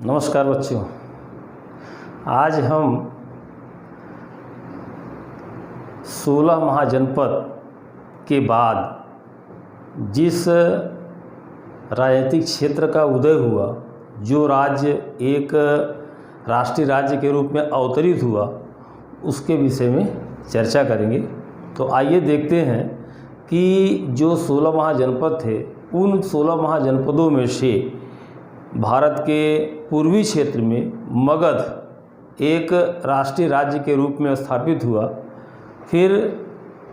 नमस्कार बच्चों। आज हम 16 महाजनपद के बाद जिस राजनीतिक क्षेत्र का उदय हुआ, जो राज्य एक राष्ट्रीय राज्य के रूप में अवतरित हुआ, उसके विषय में चर्चा करेंगे। तो आइए देखते हैं कि जो 16 महाजनपद थे, उन 16 महाजनपदों में से भारत के पूर्वी क्षेत्र में मगध एक राष्ट्रीय राज्य के रूप में स्थापित हुआ। फिर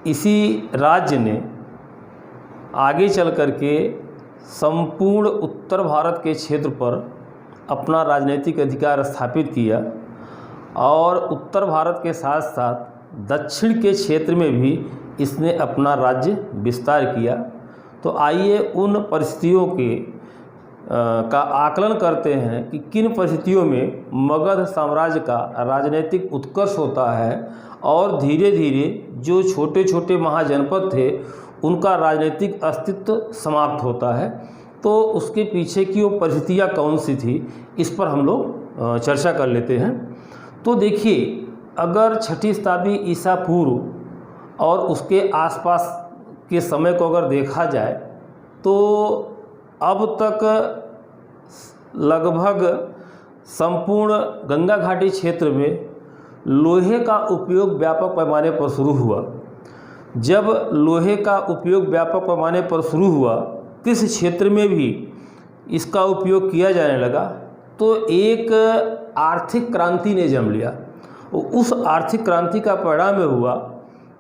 इसी राज्य ने आगे चल कर के संपूर्ण उत्तर भारत के क्षेत्र पर अपना राजनीतिक अधिकार स्थापित किया और उत्तर भारत के साथ साथ दक्षिण के क्षेत्र में भी इसने अपना राज्य विस्तार किया। तो आइए उन परिस्थितियों का आकलन करते हैं कि किन परिस्थितियों में मगध साम्राज्य का राजनीतिक उत्कर्ष होता है और धीरे धीरे जो छोटे छोटे महाजनपद थे उनका राजनीतिक अस्तित्व समाप्त होता है। तो उसके पीछे की वो परिस्थितियाँ कौन सी थी, इस पर हम लोग चर्चा कर लेते हैं। तो देखिए, अगर 6ठी शताब्दी ईसा पूर्व और उसके आसपास के समय को अगर देखा जाए तो अब तक लगभग संपूर्ण गंगा घाटी क्षेत्र में लोहे का उपयोग व्यापक पैमाने पर शुरू हुआ। जब लोहे का उपयोग व्यापक पैमाने पर शुरू हुआ, किस क्षेत्र में भी इसका उपयोग किया जाने लगा, तो एक आर्थिक क्रांति ने जन्म लिया। उस आर्थिक क्रांति का परिणाम हुआ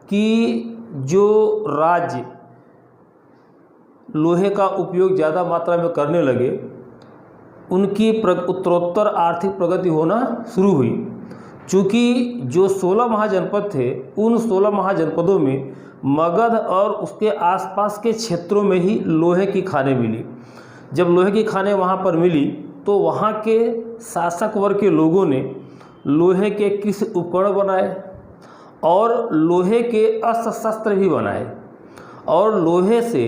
कि जो राज्य लोहे का उपयोग ज़्यादा मात्रा में करने लगे, उनकी उत्तरोत्तर आर्थिक प्रगति होना शुरू हुई। चूँकि जो 16 महाजनपद थे, उन 16 महाजनपदों में मगध और उसके आसपास के क्षेत्रों में ही लोहे की खानें मिली। जब लोहे की खानें वहाँ पर मिली तो वहाँ के शासक वर्ग के लोगों ने लोहे के कृषि उपकरण बनाए और लोहे के अस्त्र शस्त्र भी बनाए और लोहे से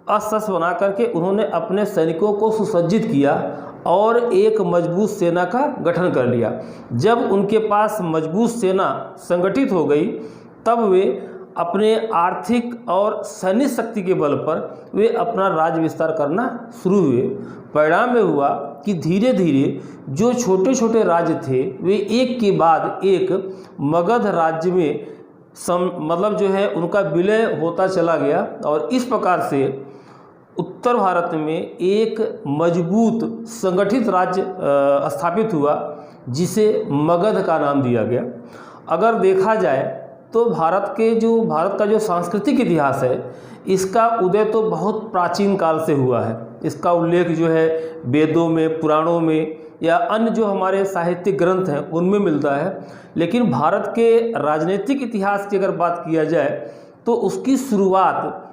अस्त्र बना करके उन्होंने अपने सैनिकों को सुसज्जित किया और एक मजबूत सेना का गठन कर लिया। जब उनके पास मजबूत सेना संगठित हो गई, तब वे अपने आर्थिक और सैन्य शक्ति के बल पर वे अपना राज्य विस्तार करना शुरू हुए। परिणाम में हुआ कि धीरे धीरे जो छोटे छोटे राज्य थे, वे एक के बाद एक मगध राज्य में मतलब जो है उनका विलय होता चला गया और इस प्रकार से उत्तर भारत में एक मजबूत संगठित राज्य स्थापित हुआ, जिसे मगध का नाम दिया गया। अगर देखा जाए तो भारत का जो सांस्कृतिक इतिहास है, इसका उदय तो बहुत प्राचीन काल से हुआ है। इसका उल्लेख जो है वेदों में, पुराणों में या अन्य जो हमारे साहित्यिक ग्रंथ हैं उनमें मिलता है। लेकिन भारत के राजनीतिक इतिहास की अगर बात किया जाए तो उसकी शुरुआत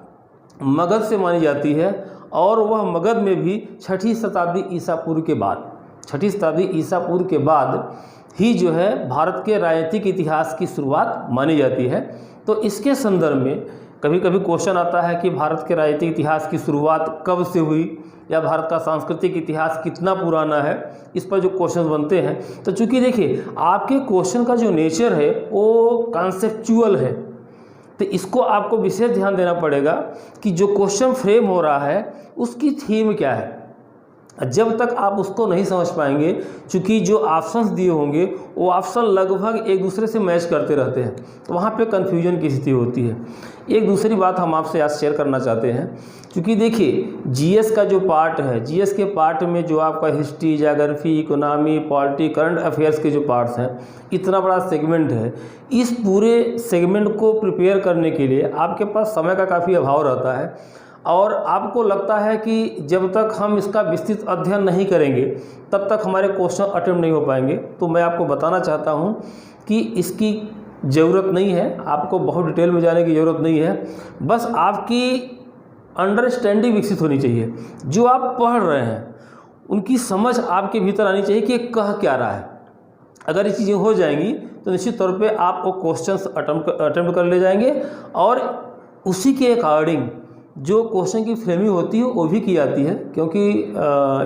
मगध से मानी जाती है और वह मगध में भी 6ठी शताब्दी ईसा पूर्व के बाद 6ठी शताब्दी ईसा पूर्व के बाद ही जो है भारत के राजनीतिक इतिहास की शुरुआत मानी जाती है। तो इसके संदर्भ में कभी कभी क्वेश्चन आता है कि भारत के राजनीतिक इतिहास की शुरुआत कब से हुई या भारत का सांस्कृतिक इतिहास कितना पुराना है, इस पर जो क्वेश्चन बनते हैं। तो चूँकि देखिए, आपके क्वेश्चन का जो नेचर है वो कॉन्सेप्चुअल है, तो इसको आपको विशेष ध्यान देना पड़ेगा कि जो क्वेश्चन फ्रेम हो रहा है उसकी थीम क्या है। जब तक आप उसको नहीं समझ पाएंगे, चूँकि जो ऑप्शंस दिए होंगे वो ऑप्शन लगभग एक दूसरे से मैच करते रहते हैं, तो वहाँ पे कन्फ्यूजन की स्थिति होती है। एक दूसरी बात हम आपसे आज शेयर करना चाहते हैं, क्योंकि देखिए जीएस का जो पार्ट है, जीएस के पार्ट में जो आपका history, geography, economy, polity, current affairs के जो पार्ट्स हैं, इतना बड़ा सेगमेंट है। इस पूरे सेगमेंट को प्रिपेयर करने के लिए आपके पास समय का काफ़ी अभाव रहता है और आपको लगता है कि जब तक हम इसका विस्तृत अध्ययन नहीं करेंगे तब तक हमारे क्वेश्चन अटेम्प्ट नहीं हो पाएंगे। तो मैं आपको बताना चाहता हूं कि इसकी ज़रूरत नहीं है, आपको बहुत डिटेल में जाने की ज़रूरत नहीं है। बस आपकी अंडरस्टैंडिंग विकसित होनी चाहिए। जो आप पढ़ रहे हैं उनकी समझ आपके भीतर आनी चाहिए कि कह क्या रहा है। अगर ये चीज़ें हो जाएंगी तो निश्चित तौर पे आप वो क्वेश्चंस अटेम्प्ट कर ले जाएंगे और उसी के अकॉर्डिंग जो क्वेश्चन की फ्रेमिंग होती है वो भी की जाती है, क्योंकि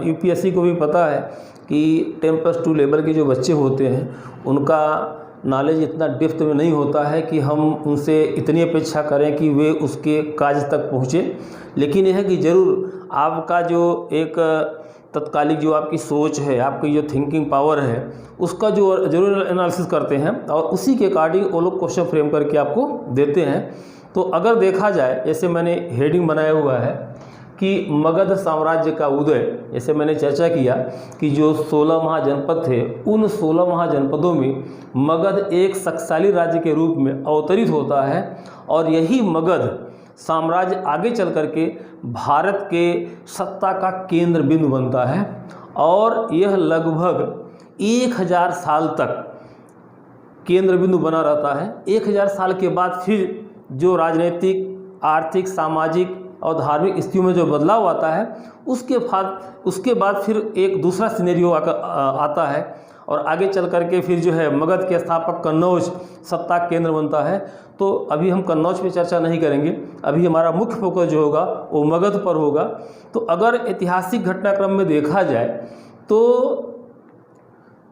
यूपीएससी को भी पता है कि 10+2 लेवल के जो बच्चे होते हैं उनका नॉलेज इतना डेप्थ में नहीं होता है कि हम उनसे इतनी अपेक्षा करें कि वे उसके काज तक पहुँचे। लेकिन यह है कि ज़रूर आपका जो एक तत्कालिक जो आपकी सोच है, आपकी जो थिंकिंग पावर है, उसका जो जरूर एनालिसिस करते हैं और उसी के अकॉर्डिंग वो लोग क्वेश्चन फ्रेम करके आपको देते हैं। तो अगर देखा जाए, जैसे मैंने हेडिंग बनाया हुआ है कि मगध साम्राज्य का उदय, जैसे मैंने चर्चा किया कि जो 16 महाजनपद थे, उन 16 महाजनपदों में मगध एक शक्तिशाली राज्य के रूप में अवतरित होता है और यही मगध साम्राज्य आगे चल करके भारत के सत्ता का केंद्र बिंदु बनता है और यह लगभग 1000 साल तक केंद्र बिंदु बना रहता है। 1000 साल के बाद फिर जो राजनीतिक, आर्थिक, सामाजिक और धार्मिक स्थितियों में जो बदलाव आता है, उसके बाद फिर एक दूसरा सिनेरियो आता है और आगे चल करके फिर जो है मगध के स्थापक कन्नौज सत्ता केंद्र बनता है। तो अभी हम कन्नौज पे चर्चा नहीं करेंगे, अभी हमारा मुख्य फोकस जो होगा वो मगध पर होगा। तो अगर ऐतिहासिक घटनाक्रम में देखा जाए तो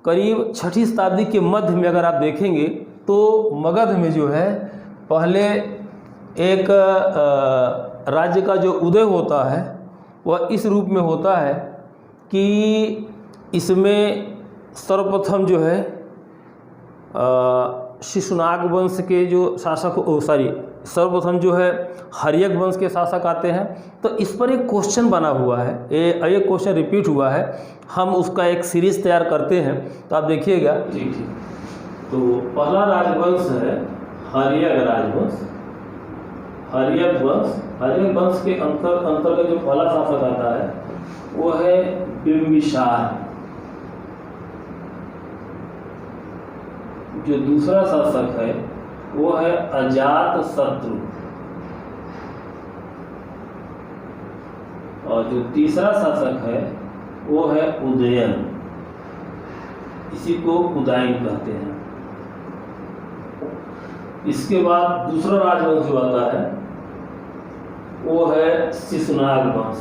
करीब 6वीं शताब्दी के मध्य में अगर आप देखेंगे तो मगध में जो है पहले एक राज्य का जो उदय होता है वह इस रूप में होता है कि इसमें सर्वप्रथम जो है शिशुनाग वंश के जो शासक सर्वप्रथम जो है हर्यक वंश के शासक आते हैं। तो इस पर एक क्वेश्चन बना हुआ है, एक क्वेश्चन रिपीट हुआ है, हम उसका एक सीरीज तैयार करते हैं तो आप देखिएगा। ठीक है, तो पहला राजवंश है हर्यक राजवंश। हर्यक वंश के अंतर्गत जो पहला शासक आता है वो है बिंबिसार। जो दूसरा शासक है वो है अजातशत्रु और जो तीसरा शासक है वो है उदयन, इसी को उदयन कहते हैं। इसके बाद दूसरा राजवंश जो आता है वो है शिशुनाग वंश।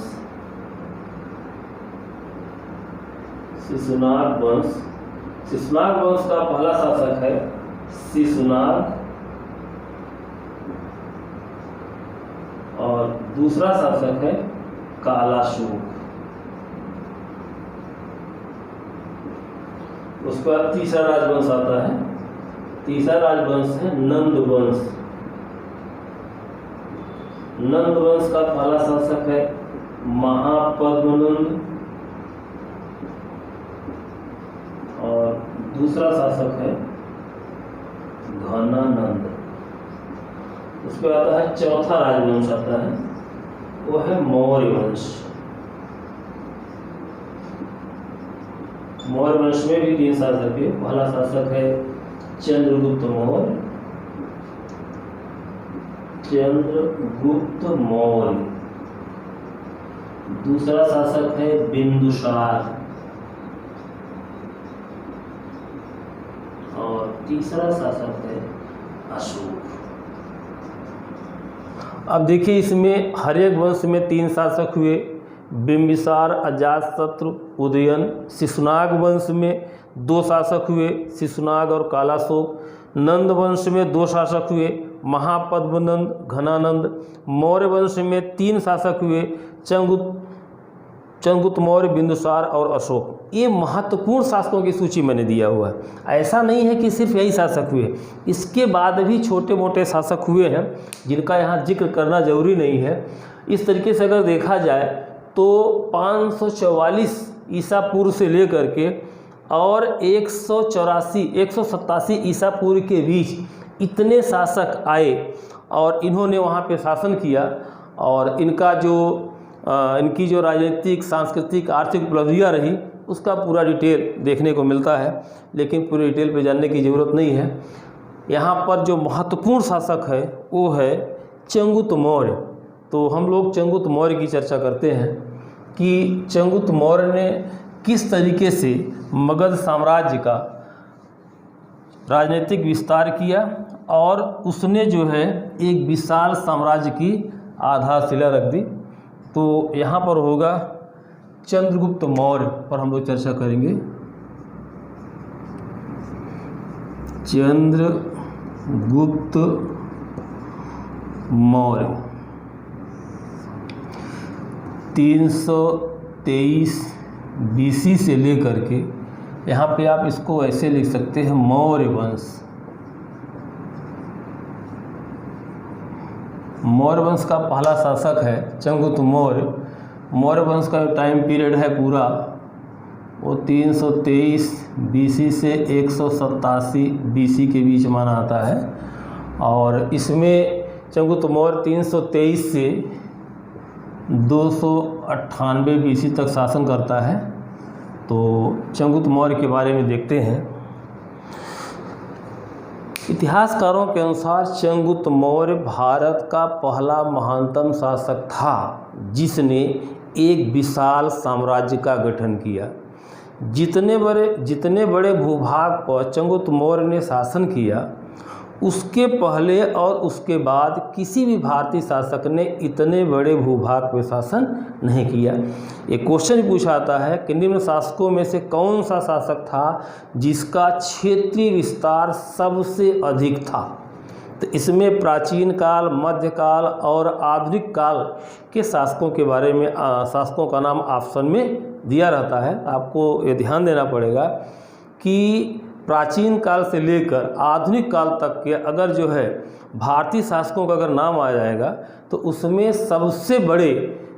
शिशुनाग वंश का पहला शासक है शिशुनाग और दूसरा शासक है कालाशोक। उसके बाद तीसरा राजवंश आता है, तीसरा राजवंश है नंद वंश। नंद वंश का पहला शासक है महापद्मनंद और दूसरा शासक है घनानंद। उसके आता है चौथा राजवंश आता है वो है मौर्य वंश। मौर्य वंश में भी 3 शासक है। पहला शासक है चंद्रगुप्त मौर्य। दूसरा शासक है बिंदुसार और तीसरा शासक है अशोक। अब देखिए, इसमें हर्यक वंश में 3 शासक हुए, बिंबिसार, अजातशत्रु, उदयन। शिशुनाग वंश में 2 शासक हुए, शिशुनाग और कालाशोक। नंद वंश में 2 शासक हुए, महापद्मनंद, घनानंद। मौर्य वंश में 3 शासक हुए, चंद्रगुप्त मौर्य, बिंदुसार और अशोक। ये महत्वपूर्ण शासकों की सूची मैंने दिया हुआ है। ऐसा नहीं है कि सिर्फ यही शासक हुए, इसके बाद भी छोटे मोटे शासक हुए हैं जिनका यहाँ जिक्र करना जरूरी नहीं है। इस तरीके से अगर देखा जाए तो 544 ईसा पूर्व से लेकर के और 187 ईसा पूर्व के बीच इतने शासक आए और इन्होंने वहाँ पे शासन किया और इनकी जो राजनीतिक, सांस्कृतिक, आर्थिक उपलब्धियाँ रही उसका पूरा डिटेल देखने को मिलता है, लेकिन पूरी डिटेल पे जानने की ज़रूरत नहीं है। यहाँ पर जो महत्वपूर्ण शासक है वो है चंद्रगुप्त मौर्य। तो हम लोग चंद्रगुप्त मौर्य की चर्चा करते हैं कि चंद्रगुप्त मौर्य ने किस तरीके से मगध साम्राज्य का राजनीतिक विस्तार किया और उसने जो है एक विशाल साम्राज्य की आधारशिला रख दी। तो यहाँ पर होगा चंद्रगुप्त मौर्य पर हम लोग चर्चा करेंगे। चंद्रगुप्त मौर्य 323 BC से लेकर के, यहाँ पे आप इसको ऐसे लिख सकते हैं मौर्य वंश। मौर्य वंश का पहला शासक है चंद्रगुप्त मौर्य। मौर्य वंश का टाइम पीरियड है पूरा वो 323 BC से 187 BC के बीच माना आता है। और इसमें चंद्रगुप्त मौर्य 323 से 298 BC तक शासन करता है। तो चंद्रगुप्त मौर्य के बारे में देखते हैं। इतिहासकारों के अनुसार चंद्रगुप्त मौर्य भारत का पहला महानतम शासक था जिसने एक विशाल साम्राज्य का गठन किया। जितने बड़े भूभाग पर चंद्रगुप्त मौर्य ने शासन किया, उसके पहले और उसके बाद किसी भी भारतीय शासक ने इतने बड़े भूभाग पर शासन नहीं किया। एक क्वेश्चन पूछा जाता है कि निम्न शासकों में से कौन सा शासक था जिसका क्षेत्रीय विस्तार सबसे अधिक था। तो इसमें प्राचीन काल, मध्यकाल और आधुनिक काल के शासकों के बारे में शासकों का नाम ऑप्शन में दिया रहता है। आपको ये ध्यान देना पड़ेगा कि प्राचीन काल से लेकर आधुनिक काल तक के अगर जो है भारतीय शासकों का अगर नाम आ जाएगा तो उसमें सबसे बड़े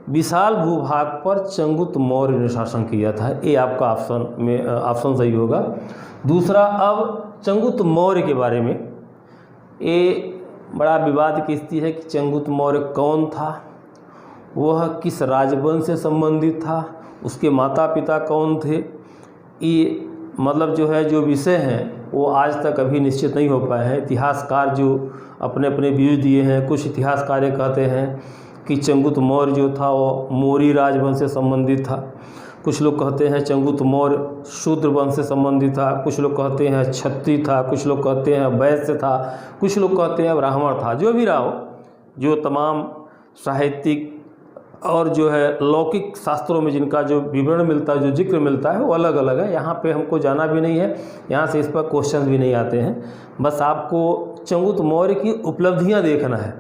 विशाल भूभाग पर चंद्रगुप्त मौर्य ने शासन किया था। ये आपका ऑप्शन सही होगा। दूसरा, अब चंद्रगुप्त मौर्य के बारे में ये बड़ा विवाद की स्थिति है कि चंद्रगुप्त मौर्य कौन था, वह किस राजवंश से संबंधित था, उसके माता पिता कौन थे। ये मतलब जो है जो विषय हैं वो आज तक अभी निश्चित नहीं हो पाए हैं। इतिहासकार जो अपने अपने व्यूज दिए हैं, कुछ इतिहासकार कहते हैं कि चंद्रगुप्त मौर्य जो था वो मौर्य राजवंश से संबंधित था। कुछ लोग कहते हैं चंद्रगुप्त मौर्य शूद्र वंश से संबंधित था। कुछ लोग कहते हैं क्षत्रिय था। कुछ लोग कहते हैं वैश्य था। कुछ लोग कहते हैं ब्राह्मण था। जो भी रहा हो, जो तमाम साहित्यिक और जो है लौकिक शास्त्रों में जिनका जो विवरण मिलता है, जो जिक्र मिलता है, वो अलग अलग है। यहाँ पे हमको जाना भी नहीं है, यहाँ से इस पर क्वेश्चन भी नहीं आते हैं। बस आपको चंद्रगुप्त मौर्य की उपलब्धियाँ देखना है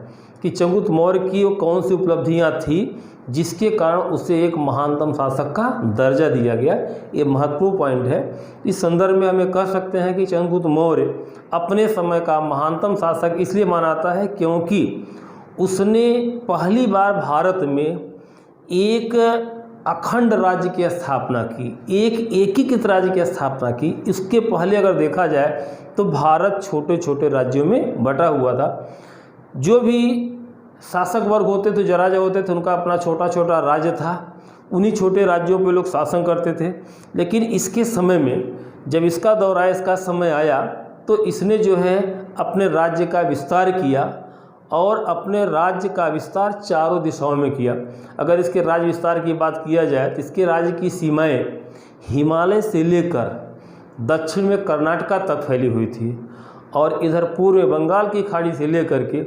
कि चंद्रगुप्त मौर्य की वो कौन सी उपलब्धियाँ थी जिसके कारण उसे एक महानतम शासक का दर्जा दिया गया। ये महत्वपूर्ण पॉइंट है। इस संदर्भ में हमें कह सकते हैं कि चंद्रगुप्त मौर्य अपने समय का महानतम शासक इसलिए माना जाता है क्योंकि उसने पहली बार भारत में एक अखंड राज्य की स्थापना की, एक एकीकृत राज्य की स्थापना की। इसके पहले अगर देखा जाए तो भारत छोटे छोटे राज्यों में बटा हुआ था। जो भी शासक वर्ग होते थे, जो राजा होते थे, उनका अपना छोटा छोटा राज्य था। उन्हीं छोटे राज्यों पे लोग शासन करते थे। लेकिन इसके समय में जब इसका दौर आया, इसका समय आया, तो इसने जो है अपने राज्य का विस्तार किया और अपने राज्य का विस्तार चारों दिशाओं में किया। अगर इसके राज्य विस्तार की बात किया जाए तो इसके राज्य की सीमाएं हिमालय से लेकर दक्षिण में कर्नाटका तक फैली हुई थी और इधर पूर्व बंगाल की खाड़ी से लेकर के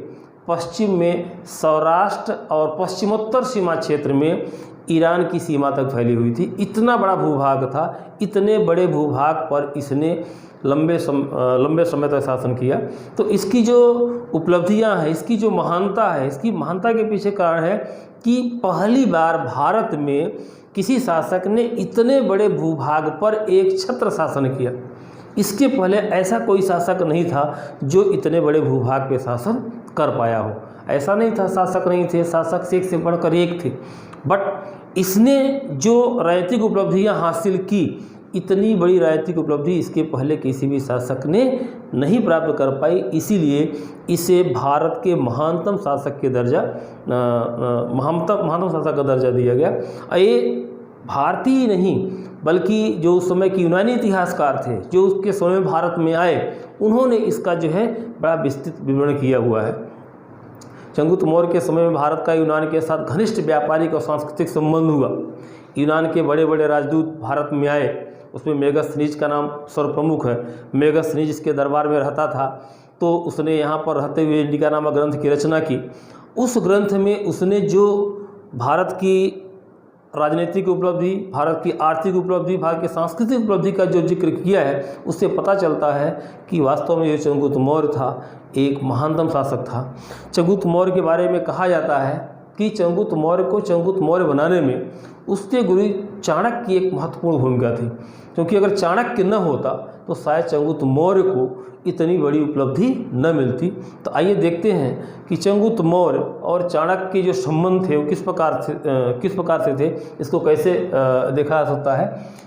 पश्चिम में सौराष्ट्र और पश्चिमोत्तर सीमा क्षेत्र में ईरान की सीमा तक फैली हुई थी। इतना बड़ा भूभाग था। इतने बड़े भूभाग पर इसने लंबे समय तक शासन किया। तो इसकी जो उपलब्धियां हैं, इसकी जो महानता है, इसकी महानता के पीछे कारण है कि पहली बार भारत में किसी शासक ने इतने बड़े भूभाग पर एक छत्र शासन किया। इसके पहले ऐसा कोई शासक नहीं था जो इतने बड़े भूभाग पे शासन कर पाया हो। ऐसा नहीं था शासक नहीं थे, शासक से एक से बढ़कर एक थे। बट इसने जो राजनीतिक उपलब्धियां हासिल की, इतनी बड़ी राजनीतिक उपलब्धि इसके पहले किसी भी शासक ने नहीं प्राप्त कर पाई। इसीलिए इसे भारत के महानतम शासक के दर्जा महानतम शासक का दर्जा दिया गया। ये भारतीय ही नहीं बल्कि जो उस समय के यूनानी इतिहासकार थे, जो उसके समय में भारत में आए, उन्होंने इसका जो है बड़ा विस्तृत विवरण किया हुआ है। चंद्रगुप्त मौर्य के समय में भारत का यूनान के साथ घनिष्ठ व्यापारिक और सांस्कृतिक संबंध हुआ। यूनान के बड़े बड़े राजदूत भारत में आए। उसमें मेगस्थनीज का नाम सर्वप्रमुख है। मेगस्थनीज इसके दरबार में रहता था, तो उसने यहाँ पर रहते हुए इंडिका नामक ग्रंथ की रचना की उस ग्रंथ में उसने जो भारत की राजनीतिक उपलब्धि, भारत की आर्थिक उपलब्धि, भारत की सांस्कृतिक उपलब्धि का जो जिक्र किया है, उससे पता चलता है कि वास्तव में ये चंद्रगुप्त मौर्य था एक महानतम शासक था। चंद्रगुप्त मौर्य के बारे में कहा जाता है कि चंद्रगुप्त मौर्य को चंद्रगुप्त मौर्य बनाने में उसके गुरु चाणक्य की एक महत्वपूर्ण भूमिका थी, क्योंकि अगर चाणक्य न होता तो शायद चंद्रगुप्त मौर्य को इतनी बड़ी उपलब्धि न मिलती। तो आइए देखते हैं कि चंद्रगुप्त मौर्य और चाणक्य के जो संबंध थे वो किस प्रकार से थे, इसको कैसे देखा जा सकता है।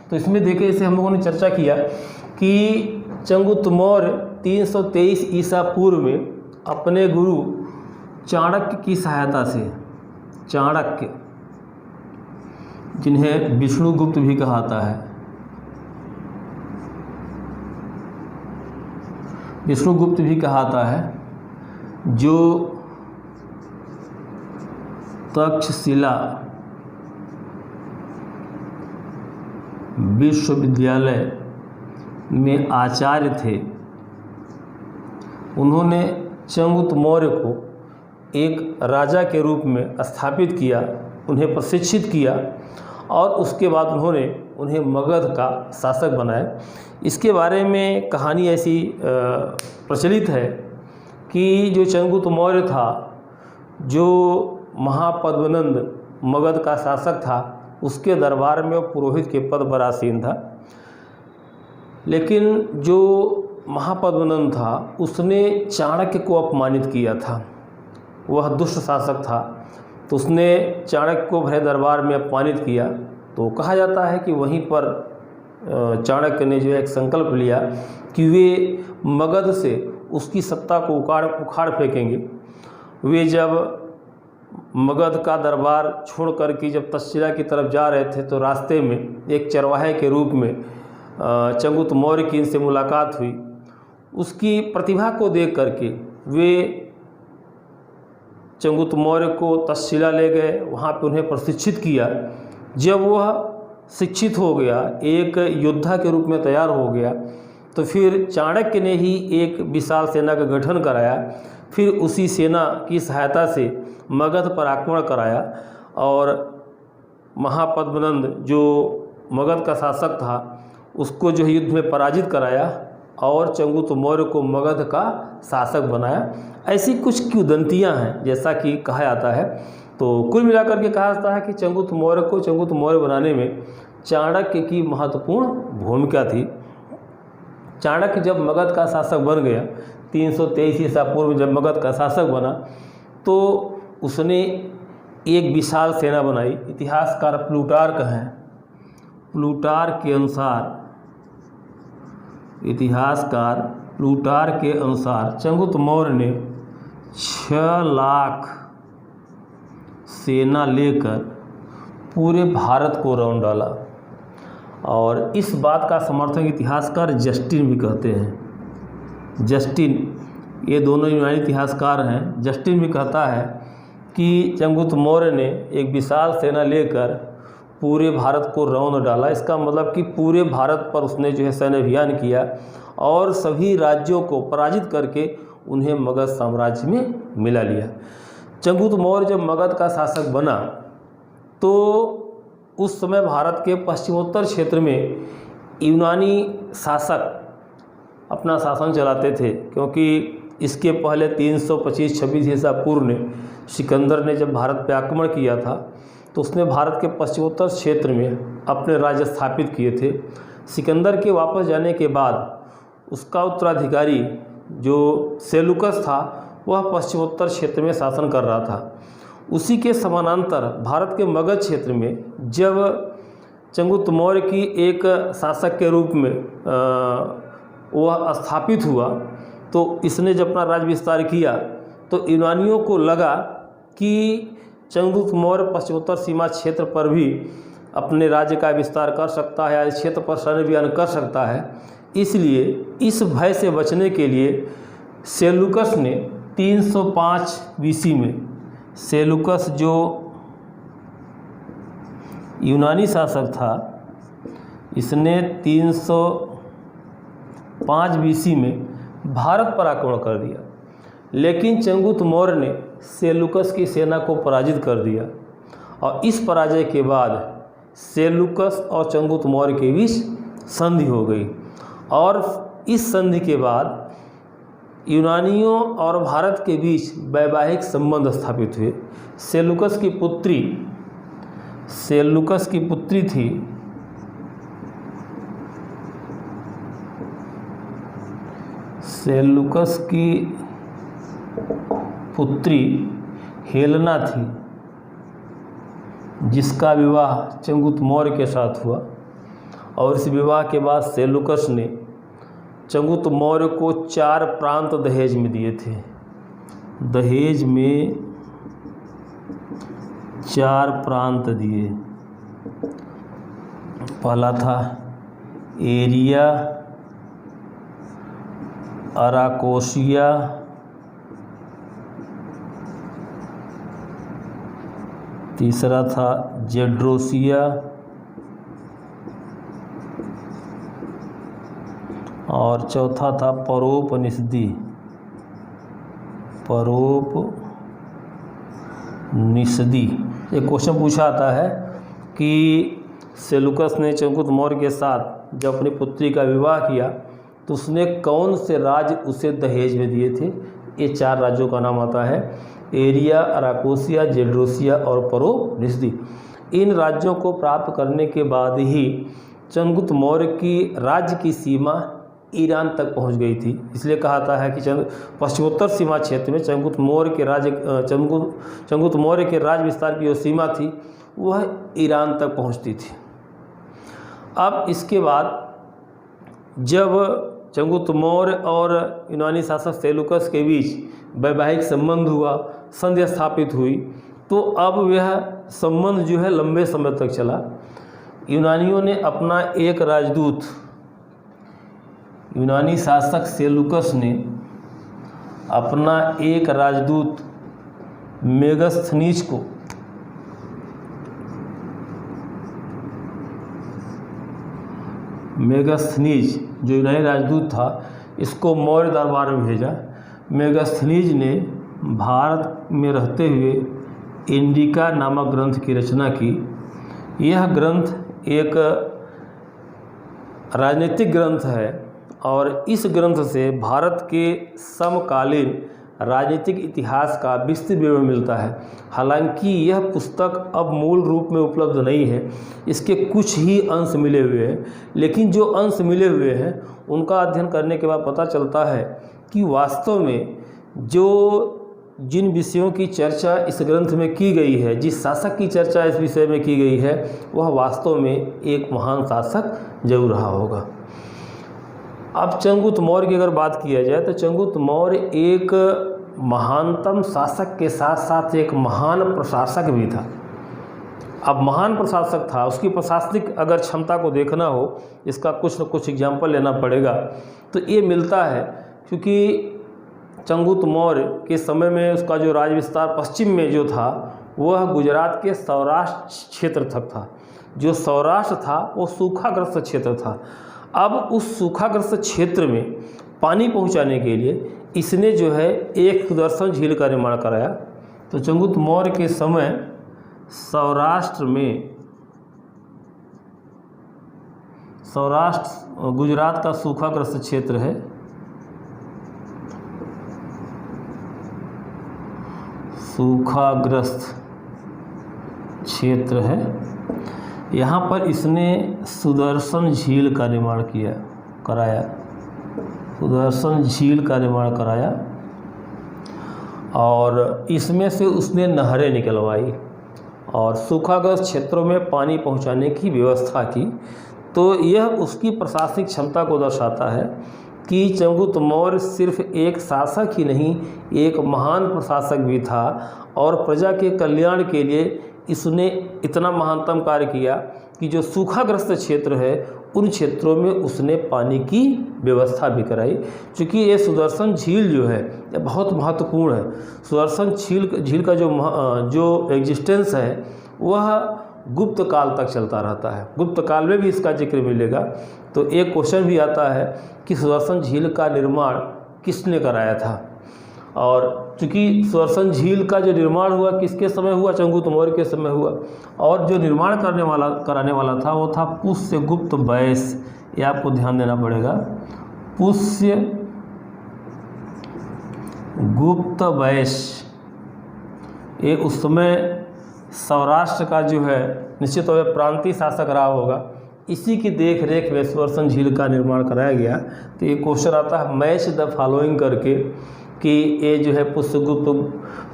तो इसमें देखें, इसे हम लोगों ने चर्चा किया कि चंद्रगुप्त मौर्य 323 ईसा पूर्व में अपने गुरु चाणक्य की सहायता से, चाणक्य जिन्हें विष्णुगुप्त भी कहाता है, विष्णुगुप्त भी कहाता है, जो तक्षशिला विश्वविद्यालय में आचार्य थे, उन्होंने चंद्रगुप्त मौर्य को एक राजा के रूप में स्थापित किया, उन्हें प्रशिक्षित किया और उसके बाद उन्होंने उन्हें मगध का शासक बनाया। इसके बारे में कहानी ऐसी प्रचलित है कि जो चंद्रगुप्त मौर्य था, जो महापद्मनंद मगध का शासक था, उसके दरबार में वो पुरोहित के पद पर आसीन था। लेकिन जो महापद्मनंद था उसने चाणक्य को अपमानित किया था, वह दुष्ट शासक था, तो उसने चाणक्य को भरे दरबार में अपमानित किया। तो कहा जाता है कि वहीं पर चाणक्य ने जो एक संकल्प लिया कि वे मगध से उसकी सत्ता को उखाड़ फेंकेंगे। वे जब मगध का दरबार छोड़ करके जब तक्षशिला की तरफ जा रहे थे तो रास्ते में एक चरवाहे के रूप में चंद्रगुप्त मौर्य की इनसे मुलाकात हुई। उसकी प्रतिभा को देख करके वे चंद्रगुप्त मौर्य को तक्षशिला ले गए, वहाँ पे उन्हें प्रशिक्षित किया। जब वह शिक्षित हो गया, एक योद्धा के रूप में तैयार हो गया, तो फिर चाणक्य ने ही एक विशाल सेना का गठन कराया। फिर उसी सेना की सहायता से मगध पर आक्रमण कराया और महापद्मनंद जो मगध का शासक था उसको जो युद्ध में पराजित कराया और चंद्रगुप्त मौर्य को मगध का शासक बनाया। ऐसी कुछ किंवदंतियाँ हैं जैसा कि कहा जाता है। तो कुल मिलाकर के कहा जाता है कि चंद्रगुप्त मौर्य को चंद्रगुप्त मौर्य बनाने में चाणक्य की महत्वपूर्ण भूमिका थी। चाणक्य जब मगध का शासक बन गया, 323 ईसा पूर्व जब मगध का शासक बना, तो उसने एक विशाल सेना बनाई। इतिहासकार प्लूटार्क हैं, प्लूटार्क के अनुसार, इतिहासकार प्लूटार्क के अनुसार चंद्रगुप्त मौर्य ने 6 लाख सेना लेकर पूरे भारत को रौंद डाला। और इस बात का समर्थन इतिहासकार जस्टिन भी करते हैं। जस्टिन, ये दोनों यूनानी इतिहासकार हैं। जस्टिन भी कहता है कि चंद्रगुप्त मौर्य ने एक विशाल सेना लेकर पूरे भारत को रौंद डाला। इसका मतलब कि पूरे भारत पर उसने जो है सैन्य अभियान किया और सभी राज्यों को पराजित करके उन्हें मगध साम्राज्य में मिला लिया। चंद्रगुप्त मौर्य जब मगध का शासक बना तो उस समय भारत के पश्चिमोत्तर क्षेत्र में यूनानी शासक अपना शासन चलाते थे, क्योंकि इसके पहले 325-26 ईसा पूर्व ने सिकंदर ने जब भारत पर आक्रमण किया था तो उसने भारत के पश्चिमोत्तर क्षेत्र में अपने राज्य स्थापित किए थे। सिकंदर के वापस जाने के बाद उसका उत्तराधिकारी जो सेलुकस था वह पश्चिमोत्तर क्षेत्र में शासन कर रहा था। उसी के समानांतर भारत के मगध क्षेत्र में जब चंद्रगुप्त मौर्य की एक शासक के रूप में वह स्थापित हुआ तो इसने जब अपना राज्य विस्तार किया तो यूनानियों को लगा कि चंद्रगुप्त मौर्य पश्चिमोत्तर सीमा क्षेत्र पर भी अपने राज्य का विस्तार कर सकता है या इस क्षेत्र पर सैन्य अभियान कर सकता है। इसलिए इस भय से बचने के लिए सेलुकस ने 305 बीसी में, सेलुकस जो यूनानी शासक था, इसने 305 बीसी में भारत पर आक्रमण कर दिया। लेकिन चंद्रगुप्त मौर्य ने सेल्यूकस की सेना को पराजित कर दिया और इस पराजय के बाद सेल्यूकस और चंगुत मौर्य के बीच संधि हो गई और इस संधि के बाद यूनानियों और भारत के बीच वैवाहिक संबंध स्थापित हुए। सेल्यूकस की पुत्री थी सेल्यूकस की पुत्री हेलेना थी, जिसका विवाह चंगुत मौर्य के साथ हुआ और इस विवाह के बाद सेल्यूकस ने चंगुत मौर्य को 4 प्रांत दहेज में दिए थे। दहेज में 4 प्रांत दिए। पहला था एरिया, अराकोसिया, तीसरा था जेड्रोसिया और चौथा था परोपनिषदी। एक क्वेश्चन पूछा आता है कि सेल्यूकस ने चंगुत मौर्य के साथ जब अपनी पुत्री का विवाह किया तो उसने कौन से राज्य उसे दहेज में दिए थे। ये 4 राज्यों का नाम आता है एरिया, अराकोसिया, जेड्रोसिया और परोपनिषदी। इन राज्यों को प्राप्त करने के बाद ही चंगुत मौर्य की राज्य की सीमा ईरान तक पहुंच गई थी। इसलिए कहा जाता है कि पश्चिमोत्तर सीमा क्षेत्र में चंगुत मौर्य के राज्य विस्तार की जो सीमा थी वह ईरान तक पहुंचती थी। अब इसके बाद जब चंगुत मौर्य और यूनानी शासक सेल्यूकस के बीच वैवाहिक संबंध हुआ, संधि स्थापित हुई, तो अब यह संबंध जो है लंबे समय तक चला। यूनानियों ने अपना एक राजदूत, यूनानी शासक सेल्यूकस ने अपना एक राजदूत मेगास्थनीज जो यूनानी राजदूत था, इसको मौर्य दरबार में भेजा। मेगास्थनीज ने भारत में रहते हुए इंडिका नामक ग्रंथ की रचना की। यह ग्रंथ एक राजनीतिक ग्रंथ है और इस ग्रंथ से भारत के समकालीन राजनीतिक इतिहास का विस्तृत विवरण मिलता है। हालांकि यह पुस्तक अब मूल रूप में उपलब्ध नहीं है, इसके कुछ ही अंश मिले हुए हैं, लेकिन जो अंश मिले हुए हैं उनका अध्ययन करने के बाद पता चलता है कि वास्तव में जिन विषयों की चर्चा इस ग्रंथ में की गई है, जिस शासक की चर्चा इस विषय में की गई है, वह वास्तव में एक महान शासक जरूर रहा होगा। अब चंगुत मौर्य की अगर बात किया जाए तो चंगुत मौर्य एक महानतम शासक के साथ साथ एक महान प्रशासक भी था। अब महान प्रशासक था, उसकी प्रशासनिक अगर क्षमता को देखना हो, इसका कुछ न कुछ एग्जाम्पल लेना पड़ेगा तो ये मिलता है। क्योंकि चंगुत मौर्य के समय में उसका जो राज विस्तार पश्चिम में जो था वह गुजरात के सौराष्ट्र क्षेत्र तक था। जो सौराष्ट्र था वो सूखाग्रस्त क्षेत्र था। अब उस सूखाग्रस्त क्षेत्र में पानी पहुंचाने के लिए इसने जो है एक सुदर्शन झील का निर्माण कराया। तो चंगुत मौर्य के समय सौराष्ट्र गुजरात का सूखाग्रस्त क्षेत्र है। सूखाग्रस्त क्षेत्र है, यहाँ पर इसने सुदर्शन झील का निर्माण कराया। सुदर्शन झील का निर्माण कराया और इसमें से उसने नहरें निकलवाई और सूखाग्रस्त क्षेत्रों में पानी पहुंचाने की व्यवस्था की। तो यह उसकी प्रशासनिक क्षमता को दर्शाता है कि चंगुत मौर्य सिर्फ एक शासक ही नहीं, एक महान प्रशासक भी था और प्रजा के कल्याण के लिए इसने इतना महानतम कार्य किया कि जो सूखाग्रस्त क्षेत्र है उन क्षेत्रों में उसने पानी की व्यवस्था भी कराई। क्योंकि ये सुदर्शन झील जो है ये बहुत महत्वपूर्ण है। सुदर्शन झील का जो एग्जिस्टेंस है वह गुप्त काल तक चलता रहता है। गुप्त काल में भी इसका जिक्र मिलेगा। तो एक क्वेश्चन भी आता है कि सुदर्शन झील का निर्माण किसने कराया था। और चूँकि सुदर्शन झील का जो निर्माण हुआ किसके समय हुआ, चंद्रगुप्त मौर्य के समय हुआ। और जो निर्माण कराने वाला था वो था पुष्यगुप्त वैश्य, ये आपको ध्यान देना पड़ेगा। पुष्यगुप्त वैश्य ये उस समय सौराष्ट्र का जो है निश्चित तौर पर प्रांतीय शासक रहा होगा। इसी की देख रेख में सुदर्शन झील का निर्माण कराया गया। तो ये क्वेश्चन आता है मैच द फॉलोइंग करके कि ये जो है पुष्यगुप्त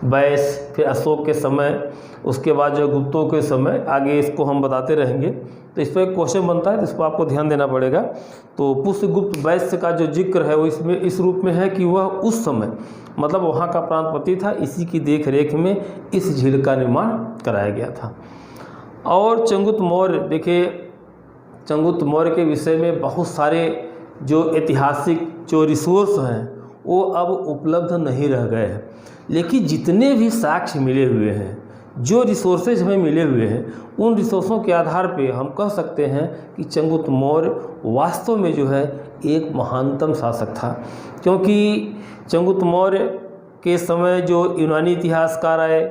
वैश्य, फिर अशोक के समय, उसके बाद जो गुप्तों के समय, आगे इसको हम बताते रहेंगे। तो इस पर एक क्वेश्चन बनता है, तो इस पर आपको ध्यान देना पड़ेगा। तो पुष्यगुप्त वैश्य का जो जिक्र है वो इसमें इस रूप में है कि वह उस समय मतलब वहाँ का प्रांतपति था, इसी की देख रेख में इस झील का निर्माण कराया गया था। और चंद्रगुप्त मौर्य, देखिए चंद्रगुप्त मौर्य के विषय में बहुत सारे जो ऐतिहासिक जो रिसोर्स हैं वो अब उपलब्ध नहीं रह गए हैं, लेकिन जितने भी साक्ष्य मिले हुए हैं, जो रिसोर्सेज हमें मिले हुए हैं, उन रिसोर्सों के आधार पे हम कह सकते हैं कि चंद्रगुप्त मौर्य वास्तव में जो है एक महानतम शासक था। क्योंकि चंद्रगुप्त मौर्य के समय जो यूनानी इतिहासकार आए,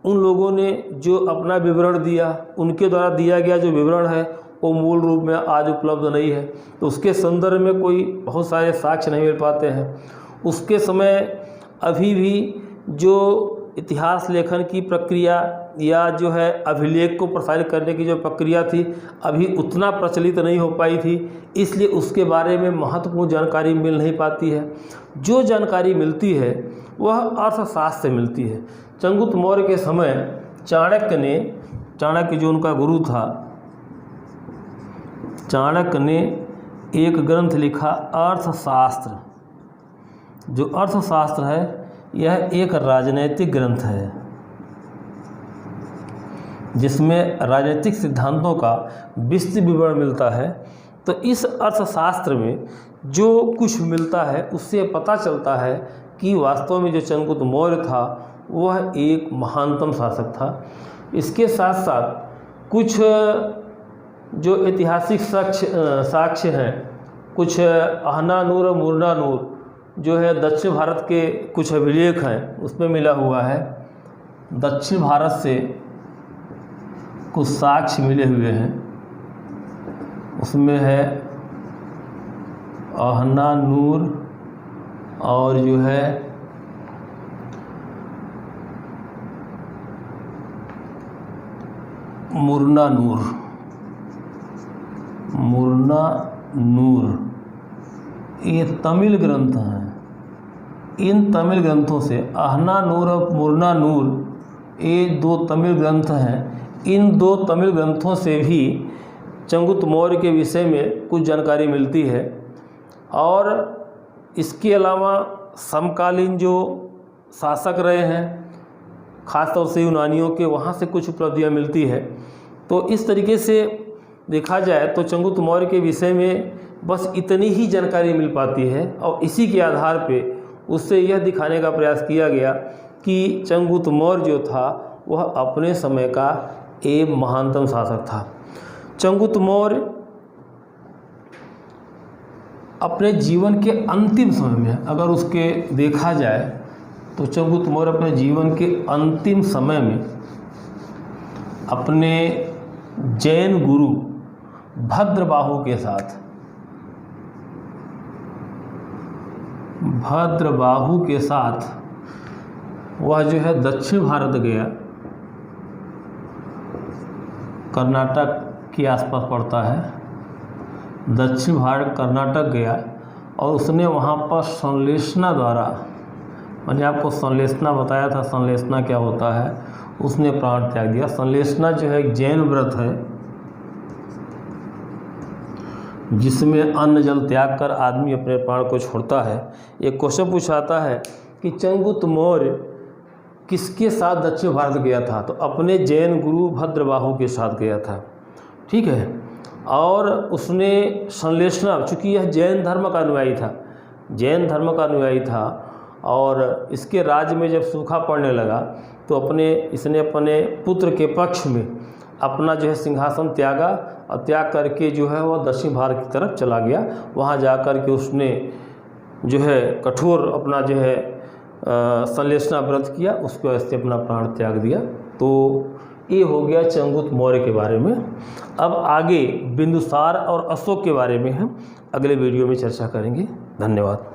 उन लोगों ने जो अपना विवरण दिया, उनके द्वारा दिया गया जो विवरण है वो मूल रूप में आज उपलब्ध नहीं है। तो उसके संदर्भ में कोई बहुत सारे साक्ष्य नहीं मिल पाते हैं। उसके समय अभी भी जो इतिहास लेखन की प्रक्रिया या जो है अभिलेख को प्रसारित करने की जो प्रक्रिया थी, अभी उतना प्रचलित नहीं हो पाई थी, इसलिए उसके बारे में महत्वपूर्ण जानकारी मिल नहीं पाती है। जो जानकारी मिलती है वह अर्थशास्त्र से मिलती है। चंद्रगुप्त मौर्य के समय चाणक्य जो उनका गुरु था, चाणक्य ने एक ग्रंथ लिखा अर्थशास्त्र। जो अर्थशास्त्र है यह एक राजनैतिक ग्रंथ है जिसमें राजनीतिक सिद्धांतों का विस्तृत विवरण मिलता है। तो इस अर्थशास्त्र में जो कुछ मिलता है उससे पता चलता है कि वास्तव में जो चंद्रगुप्त मौर्य था वह एक महानतम शासक था। इसके साथ साथ कुछ जो ऐतिहासिक साक्ष्य हैं, कुछ अहनानूर और मुरनानूर जो है दक्षिण भारत के कुछ अभिलेख हैं उसमें मिला हुआ है। दक्षिण भारत से कुछ साक्ष्य मिले हुए हैं, उसमें है अहनानूर और जो है मुरनानूर। ये तमिल ग्रंथ हैं। इन तमिल ग्रंथों से अहनानूर और मुरनानूर ये दो तमिल ग्रंथ हैं। इन दो तमिल ग्रंथों से भी चंद्रगुप्त मौर्य के विषय में कुछ जानकारी मिलती है। और इसके अलावा समकालीन जो शासक रहे हैं, ख़ासतौर से यूनानियों के, वहाँ से कुछ उपलब्धियाँ मिलती है। तो इस तरीके से देखा जाए तो चंद्रगुप्त मौर्य के विषय में बस इतनी ही जानकारी मिल पाती है। और इसी के आधार पे उससे यह दिखाने का प्रयास किया गया कि चंद्रगुप्त मौर्य जो था वह अपने समय का एक महानतम शासक था। चंद्रगुप्त मौर्य अपने जीवन के अंतिम समय में अगर उसके देखा जाए तो चंद्रगुप्त मौर्य अपने जीवन के अंतिम समय में अपने जैन गुरु भद्रबाहु के साथ वह जो है दक्षिण भारत गया, कर्नाटक के आसपास पड़ता है, दक्षिण भारत कर्नाटक गया और उसने वहाँ पर संश्लेषणा द्वारा, मैंने आपको संश्लेषणा बताया था, संश्लेषणा क्या होता है, उसने प्राण त्याग दिया। संश्लेषणा जो है एक जैन व्रत है जिसमें अन्न जल त्याग कर आदमी अपने प्राण को छोड़ता है। एक क्वेश्चन पूछाता है कि चंद्रगुप्त मौर्य किसके साथ दक्षिण भारत गया था, तो अपने जैन गुरु भद्रबाहु के साथ गया था। ठीक है। और उसने संश्लेषणा, चूँकि यह जैन धर्म का अनुयायी था और इसके राज्य में जब सूखा पड़ने लगा तो इसने अपने पुत्र के पक्ष में अपना जो है सिंहासन त्यागा और त्याग करके जो है वह दक्षिण भारत की तरफ चला गया। वहाँ जाकर के उसने जो है कठोर अपना जो है संलेषणा व्रत किया, उसके वजह से अपना प्राण त्याग दिया। तो ये हो गया चंद्रगुप्त मौर्य के बारे में। अब आगे बिंदुसार और अशोक के बारे में हम अगले वीडियो में चर्चा करेंगे। धन्यवाद।